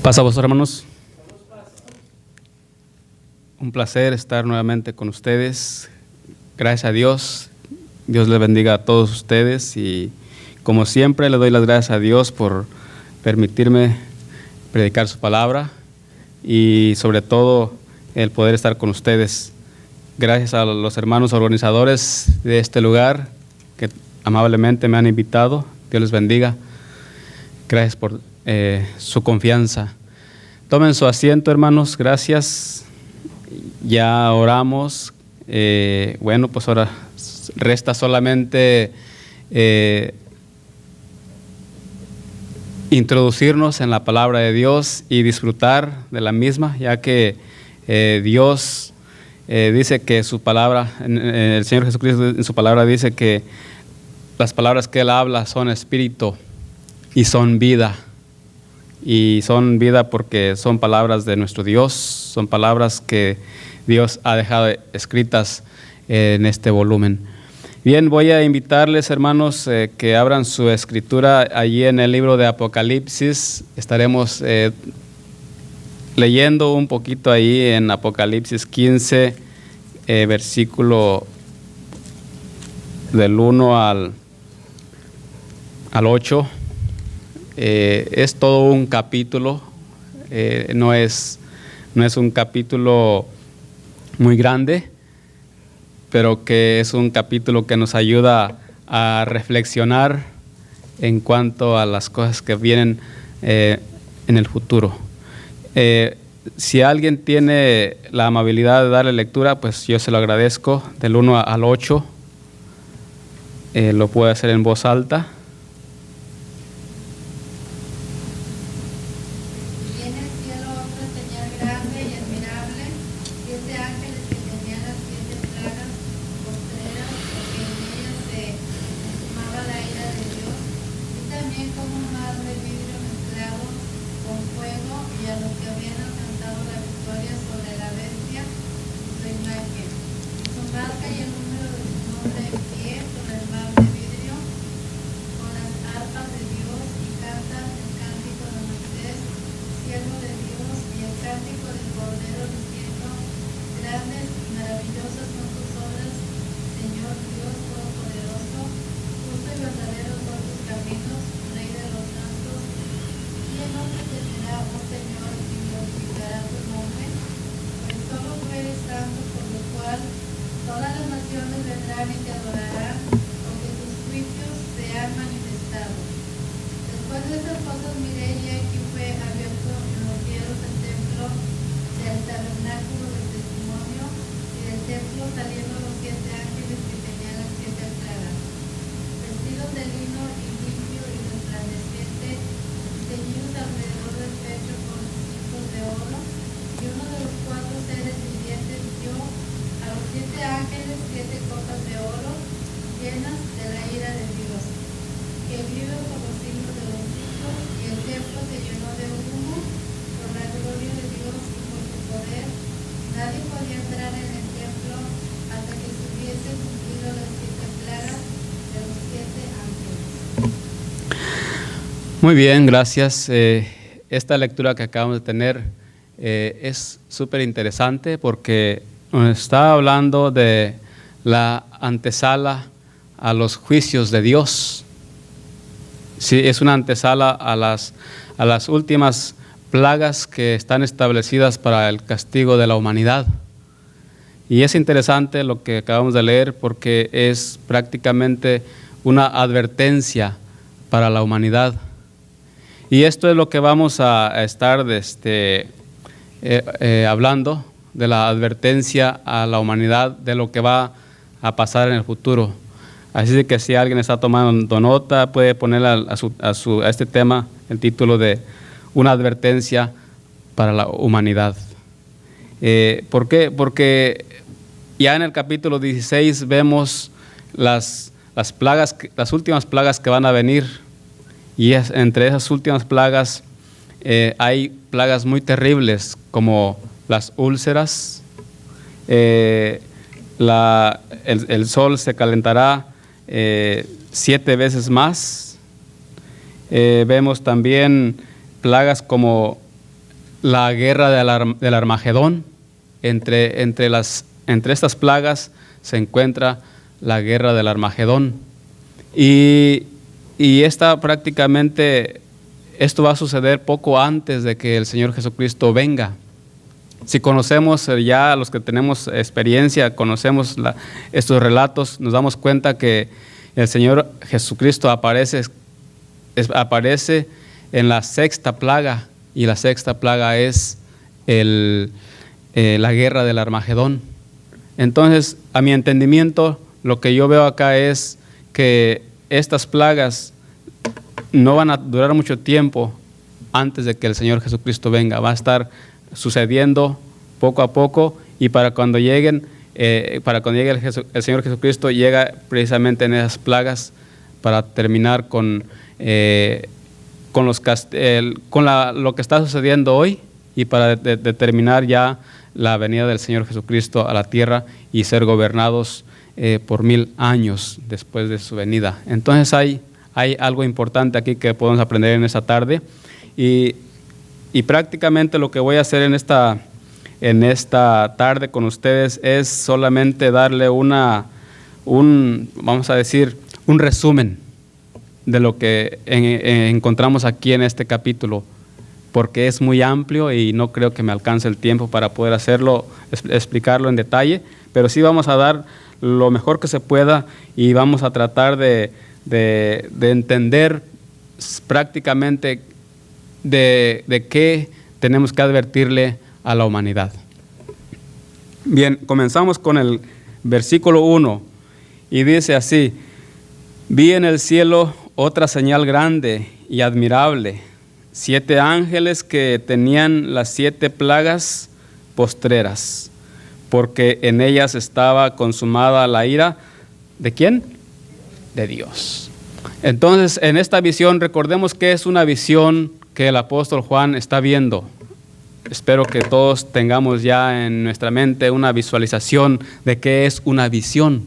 Paz a vosotros, hermanos. Un placer estar nuevamente con ustedes. Gracias a Dios. Dios les bendiga a todos ustedes y como siempre le doy las gracias a Dios por permitirme predicar su palabra y sobre todo el poder estar con ustedes. Gracias a los hermanos organizadores de este lugar que amablemente me han invitado. Dios les bendiga. Gracias por su confianza. Tomen su asiento, hermanos. Gracias. Ya oramos. Bueno, pues ahora resta solamente introducirnos en la palabra de Dios y disfrutar de la misma, ya que Dios dice que su palabra, el Señor Jesucristo en su palabra dice que las palabras que Él habla son espíritu y son vida. Y son vida porque son palabras de nuestro Dios, son palabras que Dios ha dejado escritas en este volumen. Bien, voy a invitarles, hermanos, que abran su escritura allí en el libro de Apocalipsis. Estaremos leyendo un poquito ahí en Apocalipsis 15, versículo del 1 al 8. Es todo un capítulo, no es un capítulo muy grande, pero que es un capítulo que nos ayuda a reflexionar en cuanto a las cosas que vienen en el futuro. Si alguien tiene la amabilidad de darle lectura, pues yo se lo agradezco, del 1 al 8, lo puede hacer en voz alta. Muy bien, gracias. Esta lectura que acabamos de tener es súper interesante porque nos está hablando de la antesala a los juicios de Dios. Sí, es una antesala a las últimas plagas que están establecidas para el castigo de la humanidad. Y es interesante lo que acabamos de leer porque es prácticamente una advertencia para la humanidad. Y esto es lo que vamos a estar hablando, de la advertencia a la humanidad de lo que va a pasar en el futuro. Así que si alguien está tomando nota, puede poner a este tema el título de una advertencia para la humanidad. ¿Por qué? Porque ya en el capítulo 16 vemos las últimas plagas que van a venir. Y entre esas últimas plagas hay plagas muy terribles como las úlceras. El sol se calentará 7 veces más. Vemos también plagas como la guerra del Armagedón. Entre estas plagas se encuentra la guerra del Armagedón. Y esto va a suceder poco antes de que el Señor Jesucristo venga. Si conocemos ya, los que tenemos experiencia, conocemos estos relatos, nos damos cuenta que el Señor Jesucristo aparece en la sexta plaga, y la sexta plaga es la guerra del Armagedón. Entonces, a mi entendimiento, lo que yo veo acá es que estas plagas no van a durar mucho tiempo antes de que el Señor Jesucristo venga. Va a estar sucediendo poco a poco, y para cuando llegue el Señor Jesucristo, llega precisamente en esas plagas para terminar con lo que está sucediendo hoy, y para determinar ya la venida del Señor Jesucristo a la tierra y ser gobernados por 1000 años después de su venida. Entonces hay algo importante aquí que podemos aprender en esta tarde, y prácticamente lo que voy a hacer en esta tarde con ustedes es solamente darle vamos a decir, un resumen de lo que encontramos aquí en este capítulo, porque es muy amplio y no creo que me alcance el tiempo para poder hacerlo, explicarlo en detalle, pero sí vamos a dar lo mejor que se pueda, y vamos a tratar de entender prácticamente de qué tenemos que advertirle a la humanidad. Bien, comenzamos con el versículo 1, y dice así: vi en el cielo otra señal grande y admirable, 7 ángeles que tenían las 7 plagas postreras, porque en ellas estaba consumada la ira, ¿de quién? De Dios. Entonces, en esta visión, recordemos que es una visión que el apóstol Juan está viendo. Espero que todos tengamos ya en nuestra mente una visualización de qué es una visión.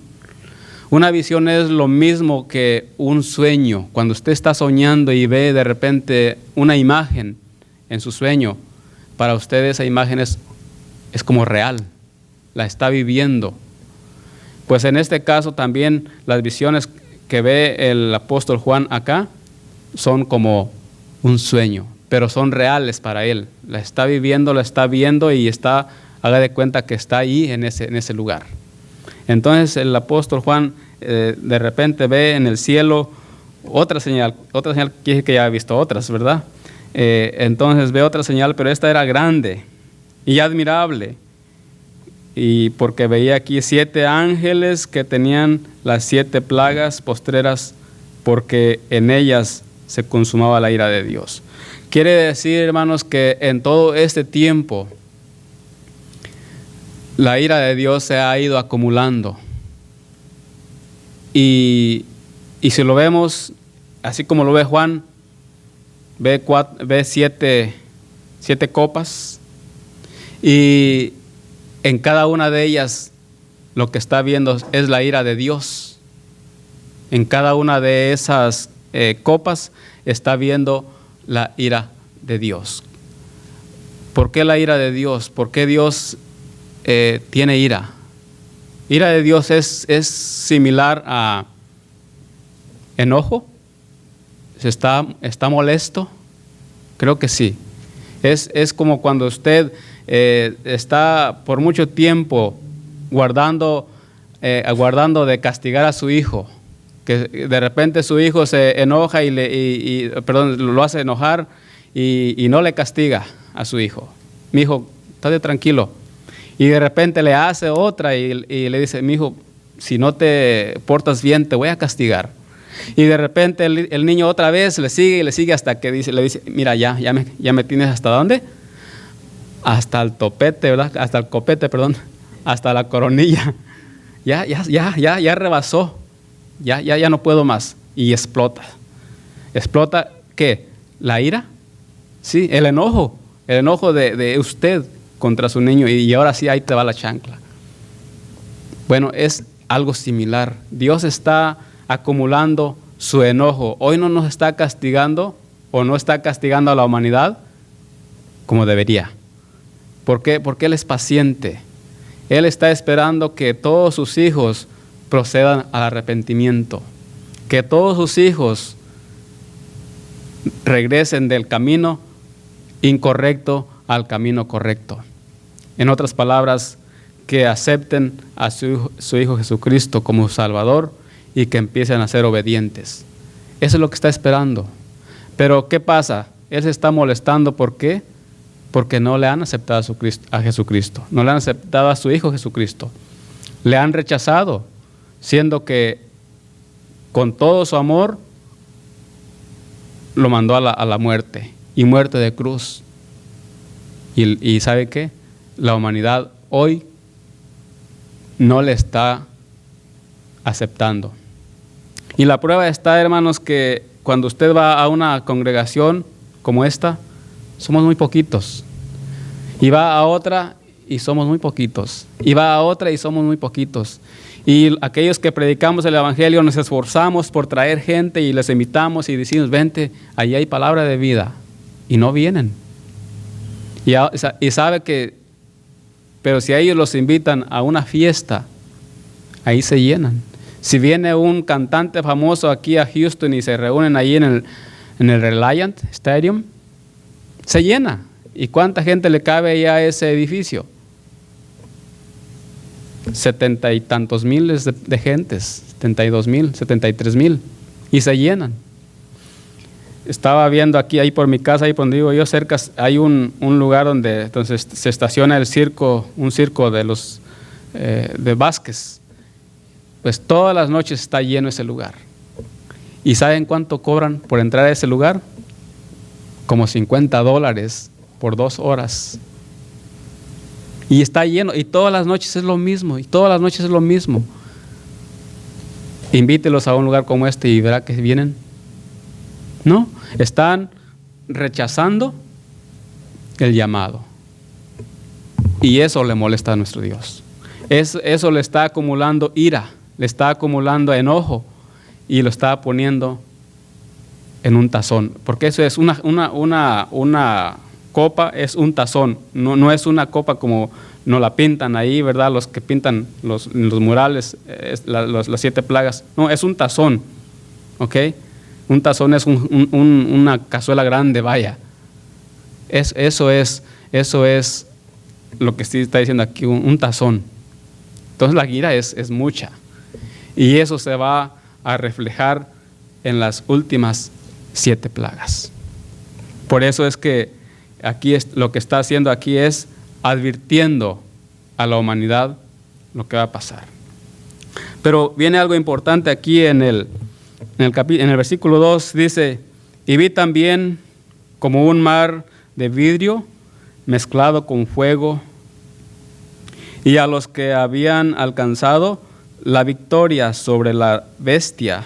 Una visión es lo mismo que un sueño. Cuando usted está soñando y ve de repente una imagen en su sueño, para usted esa imagen es como real, la está viviendo. Pues en este caso también las visiones que ve el apóstol Juan acá son como un sueño, pero son reales para él. La está viviendo, la está viendo, y haga de cuenta que está ahí en ese lugar. Entonces el apóstol Juan de repente ve en el cielo otra señal quiere decir que ya ha visto otras, ¿verdad? Entonces ve otra señal, pero esta era grande y admirable, y porque veía aquí 7 ángeles que tenían las 7 plagas postreras, porque en ellas se consumaba la ira de Dios. Quiere decir, hermanos, que en todo este tiempo la ira de Dios se ha ido acumulando. Y si lo vemos, así como lo ve Juan, ve 7 copas, y en cada una de ellas lo que está viendo es la ira de Dios. En cada una de esas copas está viendo la ira de Dios. ¿Por qué la ira de Dios? ¿Por qué Dios tiene ira? Ira de Dios es similar a enojo. ¿Está molesto? Creo que sí. Es como cuando usted está por mucho tiempo aguardando de castigar a su hijo, que de repente su hijo se enoja lo hace enojar, y no le castiga a su hijo. Mi hijo, estate tranquilo. Y de repente le hace otra y le dice: mi hijo, si no te portas bien, te voy a castigar. Y de repente el niño otra vez le sigue hasta que le dice: mira, ya me tienes ¿hasta dónde? Hasta el topete, ¿verdad? Hasta el copete, perdón. Hasta la coronilla. Ya rebasó. Ya no puedo más. Y explota. ¿Explota qué? ¿La ira? Sí, el enojo de usted contra su niño, y ahora sí, ahí te va la chancla. Bueno, es algo similar. Dios está acumulando su enojo. Hoy no nos está castigando, o no está castigando a la humanidad como debería. ¿Por qué? Porque Él es paciente. Él está esperando que todos sus hijos procedan al arrepentimiento, que todos sus hijos regresen del camino incorrecto al camino correcto. En otras palabras, que acepten a su Hijo Jesucristo como Salvador y que empiecen a ser obedientes. Eso es lo que está esperando. Pero ¿qué pasa? Él se está molestando. ¿Por qué? Porque no le han aceptado a Jesucristo. No le han aceptado a su Hijo Jesucristo. Le han rechazado, siendo que con todo su amor lo mandó a la muerte, y muerte de cruz. Y ¿sabe qué? La humanidad hoy no le está aceptando. Y la prueba está, hermanos, que cuando usted va a una congregación como esta, somos muy poquitos. Y va a otra y somos muy poquitos. Y va a otra y somos muy poquitos. Y aquellos que predicamos el Evangelio nos esforzamos por traer gente y les invitamos y decimos, vente, allí hay palabra de vida. Y no vienen. Y sabe que, pero si a ellos los invitan a una fiesta, ahí se llenan. Si viene un cantante famoso aquí a Houston y se reúnen ahí en el Reliant Stadium, se llena. ¿Y cuánta gente le cabe ya a ese edificio? 70 y tantos miles de gentes, 72,000, 73,000, y se llenan. Estaba viendo aquí, ahí por mi casa, ahí por donde vivo yo, cerca hay un lugar donde entonces se estaciona un circo de los de Vázquez. Pues todas las noches está lleno ese lugar. ¿Y saben cuánto cobran por entrar a ese lugar? Como $50 por 2 horas. Y está lleno, y todas las noches es lo mismo, Invítelos a un lugar como este y verá que vienen. No, están rechazando el llamado. Y eso le molesta a nuestro Dios. Eso le está acumulando ira, le está acumulando enojo y lo está poniendo en un tazón. Porque eso es una copa, es un tazón, no es una copa como nos la pintan ahí, ¿verdad? Los que pintan los murales, las 7 plagas. No, es un tazón, ¿ok? Un tazón es una cazuela grande, vaya. Eso es lo que sí está diciendo aquí, un tazón. Entonces la ira es mucha. Y eso se va a reflejar en las últimas 7 plagas. Por eso es que aquí lo que está haciendo aquí es advirtiendo a la humanidad lo que va a pasar. Pero viene algo importante aquí en el versículo 2, dice, y vi también como un mar de vidrio mezclado con fuego, y a los que habían alcanzado la victoria sobre la bestia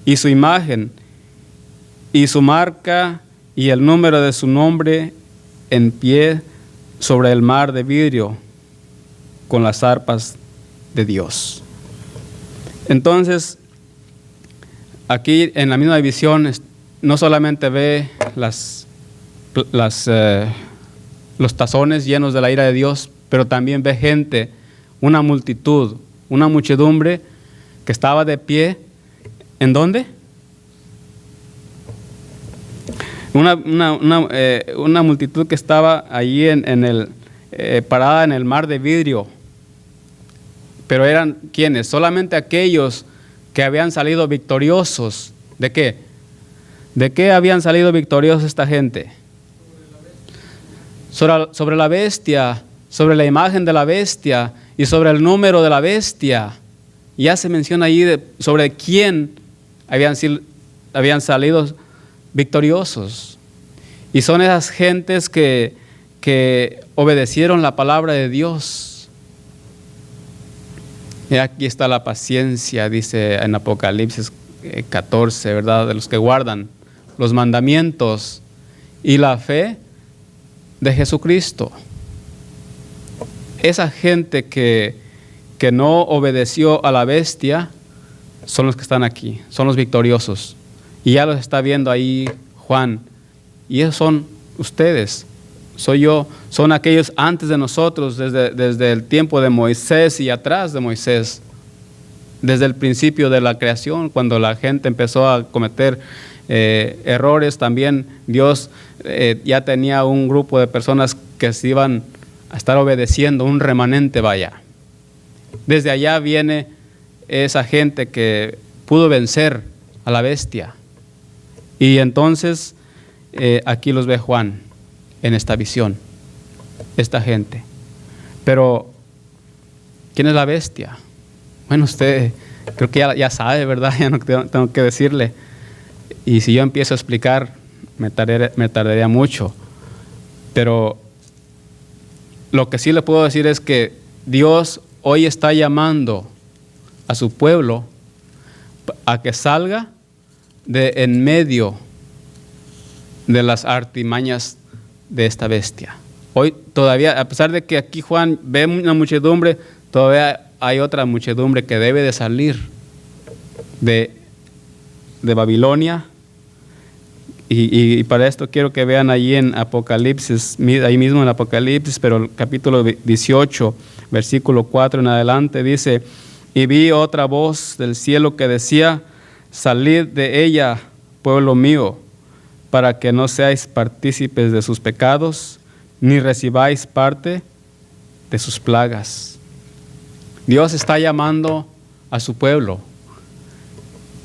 y su imagen y su marca y el número de su nombre en pie sobre el mar de vidrio con las arpas de Dios. Entonces, aquí en la misma visión no solamente ve los tazones llenos de la ira de Dios, pero también ve gente, una multitud, una muchedumbre que estaba de pie. ¿En dónde? Una multitud que estaba allí parada en el mar de vidrio. Pero eran ¿quiénes? Solamente aquellos que habían salido victoriosos. ¿De qué? ¿De qué habían salido victoriosos esta gente? Sobre la bestia, sobre la imagen de la bestia y sobre el número de la bestia. Ya se menciona ahí sobre quién habían salido victoriosos. Y son esas gentes que obedecieron la palabra de Dios. Y aquí está la paciencia, dice en Apocalipsis 14, ¿verdad? De los que guardan los mandamientos y la fe de Jesucristo. Esa gente que no obedeció a la bestia son los que están aquí, son los victoriosos. Y ya los está viendo ahí Juan. Y esos son ustedes, soy yo, son aquellos antes de nosotros, desde el tiempo de Moisés y atrás de Moisés, desde el principio de la creación, cuando la gente empezó a cometer errores, también Dios ya tenía un grupo de personas que se iban a estar obedeciendo, un remanente vaya. Desde allá viene esa gente que pudo vencer a la bestia. Y entonces aquí los ve Juan en esta visión, esta gente. Pero, ¿quién es la bestia? Bueno, usted creo que ya sabe, ¿verdad? Ya no tengo que decirle. Y si yo empiezo a explicar, me tardaría mucho. Pero lo que sí le puedo decir es que Dios hoy está llamando a su pueblo a que salga de en medio de las artimañas de esta bestia. Hoy todavía, a pesar de que aquí Juan ve una muchedumbre, todavía hay otra muchedumbre que debe de salir de Babilonia. Y para esto quiero que vean allí en Apocalipsis, ahí mismo en Apocalipsis, pero el capítulo 18, versículo 4 en adelante, dice: y vi otra voz del cielo que decía: salid de ella, pueblo mío, para que no seáis partícipes de sus pecados, ni recibáis parte de sus plagas. Dios está llamando a su pueblo.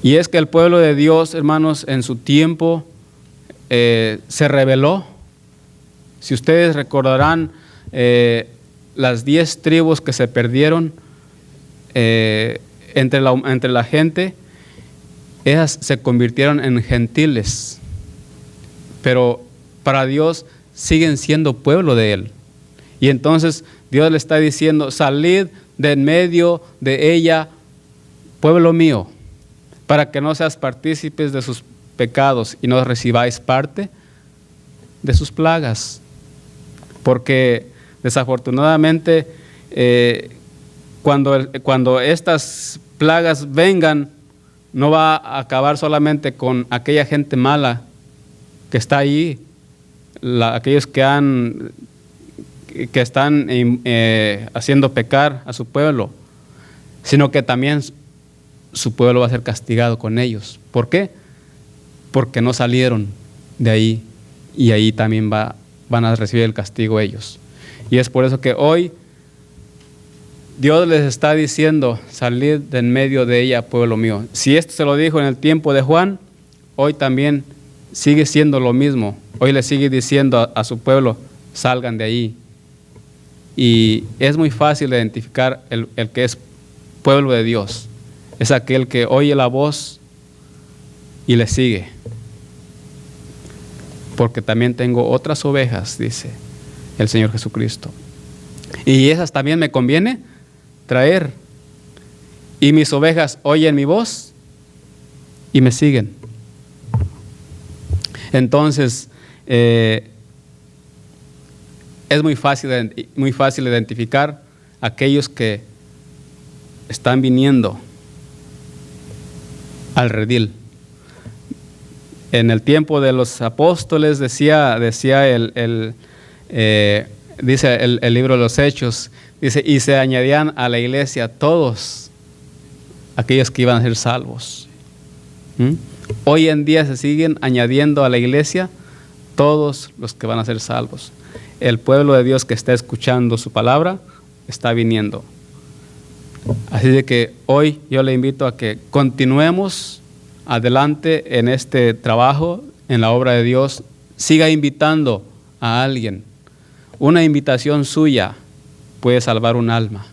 Y es que el pueblo de Dios, hermanos, en su tiempo se rebeló. Si ustedes recordarán las 10 tribus que se perdieron entre la gente, ellas se convirtieron en gentiles, pero para Dios siguen siendo pueblo de Él. Y entonces Dios le está diciendo: salid de en medio de ella, pueblo mío, para que no seas partícipes de sus pecados y no recibáis parte de sus plagas. Porque desafortunadamente cuando estas plagas vengan, no va a acabar solamente con aquella gente mala que está ahí, aquellos que están haciendo pecar a su pueblo, sino que también su pueblo va a ser castigado con ellos. ¿Por qué? Porque no salieron de ahí, y ahí también van a recibir el castigo ellos. Y es por eso que hoy Dios les está diciendo: salid de en medio de ella, pueblo mío. Si esto se lo dijo en el tiempo de Juan, hoy también sigue siendo lo mismo. Hoy le sigue diciendo a su pueblo: salgan de ahí. Y es muy fácil identificar el que es pueblo de Dios. Es aquel que oye la voz y le sigue. Porque también tengo otras ovejas, dice el Señor Jesucristo, y esas también me conviene traer. Y mis ovejas oyen mi voz y me siguen. Entonces, es muy fácil identificar aquellos que están viniendo al redil. En el tiempo de los apóstoles decía dice el libro de los Hechos, dice: y se añadían a la iglesia todos aquellos que iban a ser salvos. Hoy en día se siguen añadiendo a la iglesia todos los que van a ser salvos. El pueblo de Dios que está escuchando su palabra está viniendo. Así de que hoy yo le invito a que continuemos adelante en este trabajo, en la obra de Dios. Siga invitando a alguien. Una invitación suya puede salvar un alma.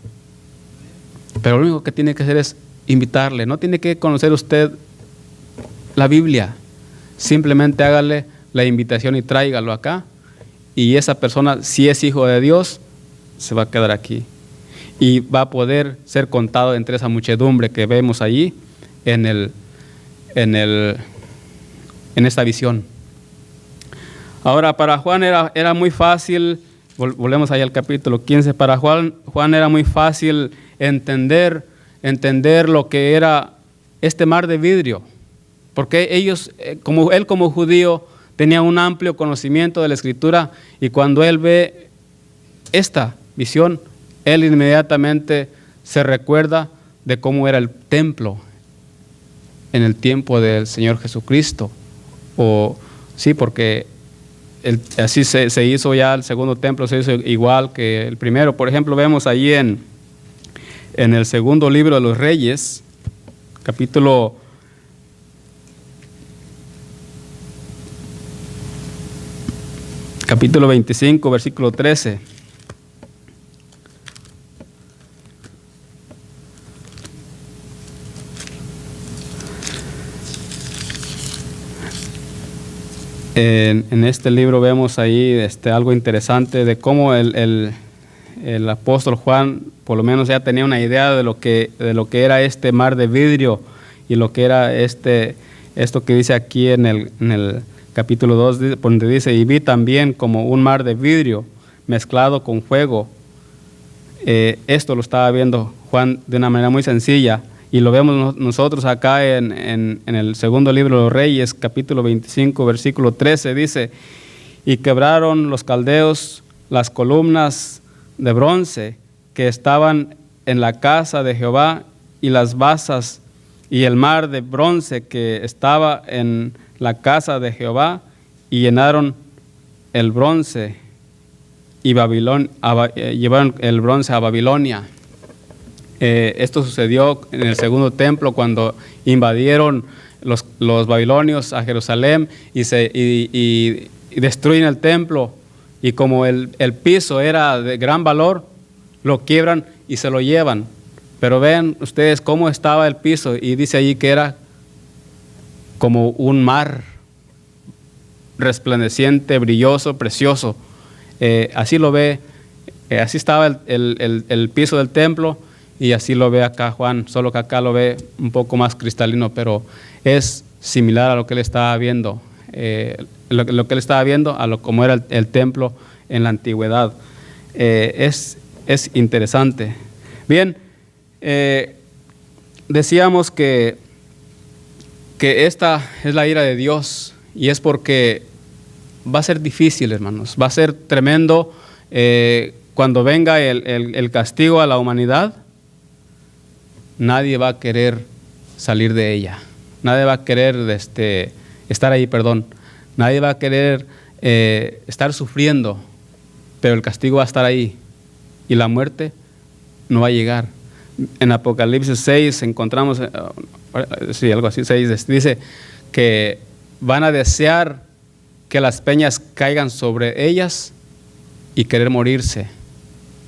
Pero lo único que tiene que hacer es invitarle. No tiene que conocer usted la Biblia. Simplemente hágale la invitación y tráigalo acá. Y esa persona, si es hijo de Dios, se va a quedar aquí. Y va a poder ser contado entre esa muchedumbre que vemos allí en esta visión. Ahora, para Juan era muy fácil, volvemos allá al capítulo 15, para Juan era muy fácil entender lo que era este mar de vidrio, porque ellos, como judío, tenía un amplio conocimiento de la Escritura, y cuando él ve esta visión, él inmediatamente se recuerda de cómo era el templo en el tiempo del Señor Jesucristo. O sí, porque así se hizo ya el segundo templo, se hizo igual que el primero. Por ejemplo, vemos allí en el segundo libro de los Reyes, capítulo 25, versículo 13. En este libro vemos ahí algo interesante de cómo el apóstol Juan, por lo menos ya tenía una idea de lo que era este mar de vidrio, y lo que era esto que dice aquí en el capítulo 2, donde dice: y vi también como un mar de vidrio mezclado con fuego. Esto lo estaba viendo Juan de una manera muy sencilla, y lo vemos nosotros acá en el segundo libro de los Reyes, capítulo 25, versículo 13, dice: y quebraron los caldeos las columnas de bronce que estaban en la casa de Jehová, y las basas y el mar de bronce que estaba en la casa de Jehová, y llenaron el bronce y llevaron el bronce a Babilonia. Esto sucedió en el segundo templo, cuando invadieron los babilonios a Jerusalén y destruyen el templo, y como el piso era de gran valor, lo quiebran y se lo llevan. Pero vean ustedes cómo estaba el piso, y dice allí que era como un mar resplandeciente, brilloso, precioso. Así lo ve, así estaba el piso del templo, y así lo ve acá Juan, solo que acá lo ve un poco más cristalino, pero es similar a lo que él estaba viendo, lo que él estaba viendo a como era el templo en la antigüedad. Es interesante. Bien, decíamos que esta es la ira de Dios, y es porque va a ser difícil, hermanos, va a ser tremendo cuando venga el castigo a la humanidad. Nadie va a querer salir de ella, nadie va a querer estar ahí, nadie va a querer estar sufriendo, pero el castigo va a estar ahí, y la muerte no va a llegar. En Apocalipsis 6 encontramos, algo así, 6, dice que van a desear que las peñas caigan sobre ellas y querer morirse,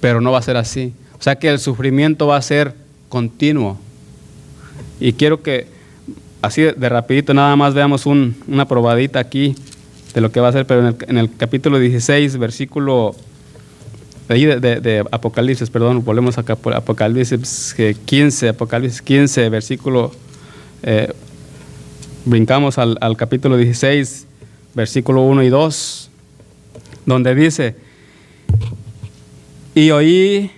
pero no va a ser así. O sea que el sufrimiento va a ser continuo. Y quiero que así de rapidito nada más veamos una probadita aquí de lo que va a ser, pero en el capítulo 16, versículo de Apocalipsis, volvemos acá por Apocalipsis 15, versículo, brincamos al capítulo 16, versículo 1 y 2, donde dice: y oí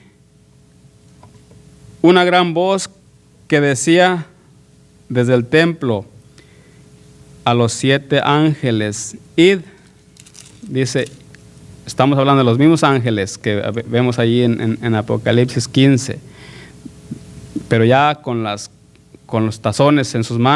una gran voz que decía desde el templo a los 7 ángeles, id. Dice, estamos hablando de los mismos ángeles que vemos allí en Apocalipsis 15, pero ya con los tazones en sus manos.